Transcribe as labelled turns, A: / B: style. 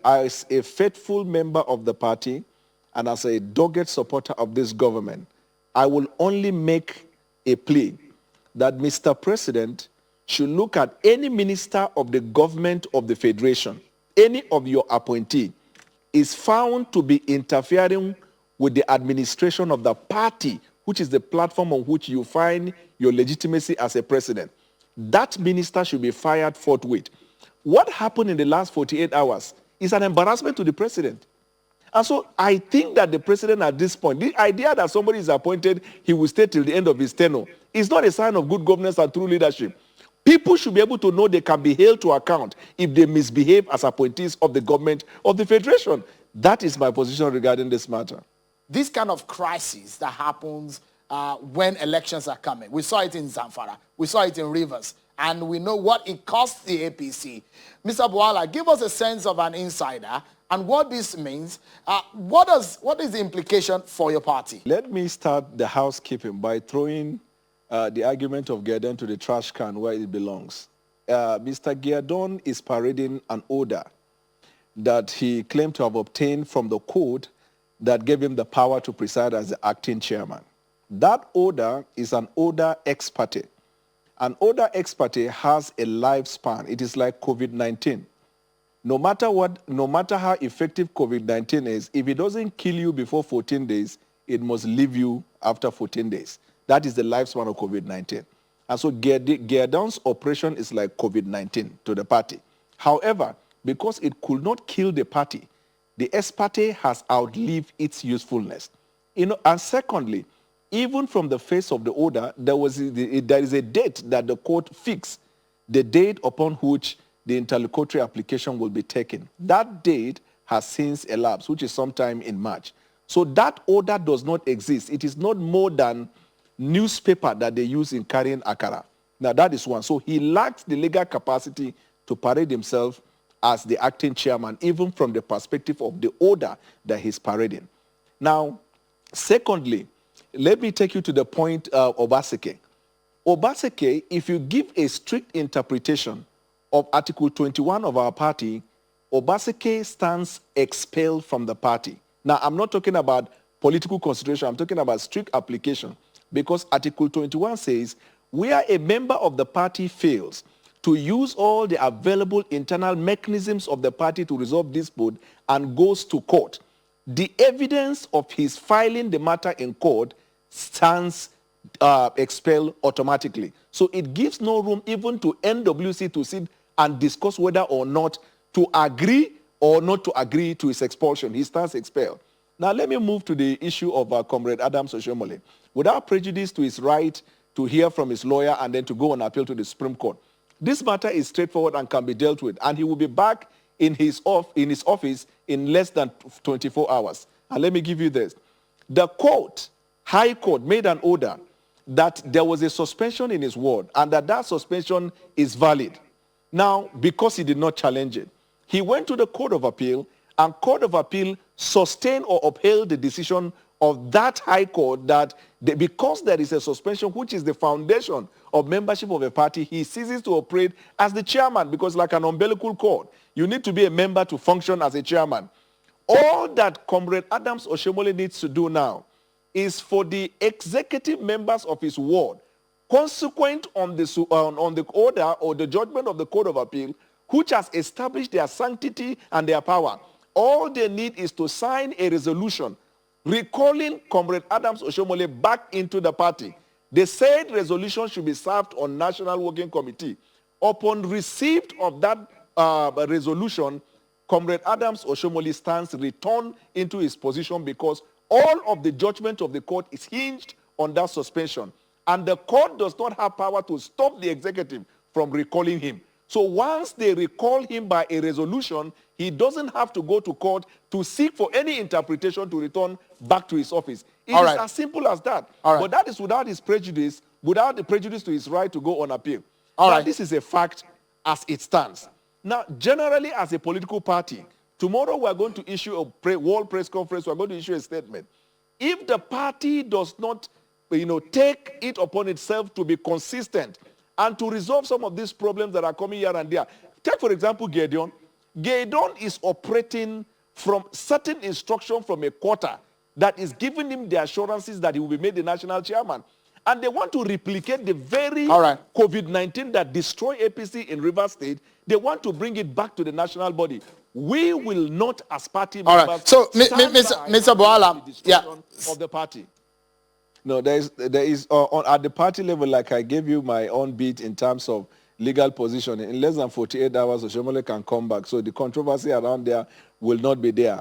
A: as a faithful member of the party and as a dogged supporter of this government, I will only make a plea that Mr. President should look at any minister of the government of the Federation, any of your appointee, is found to be interfering with the administration of the party, which is the platform on which you find your legitimacy as a president. That minister should be fired forthwith. What happened in the last 48 hours is an embarrassment to the president. And so I think that the president at this point, the idea that somebody is appointed, he will stay till the end of his tenure, is not a sign of good governance and true leadership. People should be able to know they can be held to account if they misbehave as appointees of the government of the Federation. That is my position regarding this matter.
B: This kind of crisis that happens when elections are coming. We saw it in Zamfara. We saw it in Rivers. And we know what it cost the APC. Mr. Bwala, give us a sense of an insider and what this means. What is the implication for your party?
A: Let me start the housekeeping by throwing the argument of Gideon to the trash can where it belongs. Mr. Gideon is parading an order that he claimed to have obtained from the court that gave him the power to preside as the acting chairman. That order is an order ex parte. An order ex parte has a lifespan. It is like COVID-19. No matter how effective COVID-19 is, if it doesn't kill you before 14 days, it must leave you after 14 days. That is the lifespan of COVID-19. And so Gideon's operation is like COVID-19 to the party. However, because it could not kill the party, the ex parte has outlived its usefulness. And secondly, even from the face of the order, there is a date that the court fixed, the date upon which the interlocutory application will be taken. That date has since elapsed, which is sometime in March. So that order does not exist. It is not more than newspaper that they use in carrying akara. Now, that is one. So he lacks the legal capacity to parade himself as the acting chairman, even from the perspective of the order that he's parading. Now, secondly, let me take you to the point of Obaseki. Obaseki, if you give a strict interpretation of Article 21 of our party, Obaseki stands expelled from the party. Now, I'm not talking about political consideration. I'm talking about strict application, because Article 21 says, where a member of the party fails to use all the available internal mechanisms of the party to resolve dispute and goes to court, the evidence of his filing the matter in court stands expelled automatically. So it gives no room even to NWC to sit and discuss whether or not to agree or not to agree to his expulsion. He stands expelled. Now let me move to the issue of Comrade Adams Oshiomhole. Without prejudice to his right to hear from his lawyer and then to go on appeal to the Supreme Court, this matter is straightforward and can be dealt with, and he will be back in his office in less than 24 hours. And let me give you this. The court, High Court, made an order that there was a suspension in his ward and that suspension is valid. Now, because he did not challenge it, he went to the Court of Appeal, and Court of Appeal sustained or upheld the decision of that High Court that because there is a suspension, which is the foundation of membership of a party, he ceases to operate as the chairman, because like an umbilical cord, you need to be a member to function as a chairman. All that Comrade Adams Oshiomhole needs to do now is for the executive members of his ward, consequent on the order or the judgment of the Court of Appeal, which has established their sanctity and their power, all they need is to sign a resolution recalling Comrade Adams Oshiomhole back into the party. The said resolution should be served on National Working Committee. Upon receipt of that resolution, Comrade Adams Oshiomhole stands returned into his position, because all of the judgment of the court is hinged on that suspension. And the court does not have power to stop the executive from recalling him. So once they recall him by a resolution, he doesn't have to go to court to seek for any interpretation to return back to his office. It is as simple as that. But that is without his prejudice, without the prejudice to his right to go on appeal. This is a fact as it stands. Now, generally as a political party, tomorrow we are going to issue a world press conference. We are going to issue a statement. If the party does not, take it upon itself to be consistent and to resolve some of these problems that are coming here and there. Take, for example, Gideon. Gideon is operating from certain instruction from a quarter that is giving him the assurances that he will be made the national chairman. And they want to replicate the very COVID-19 that destroyed APC in Rivers State. They want to bring it back to the national body. We will not, as party members,
B: so Mr. Bwala,
A: of the party. No, there is at the party level, like I gave you my own beat in terms of legal position. In less than 48 hours, Oshomole can come back. So the controversy around there will not be there.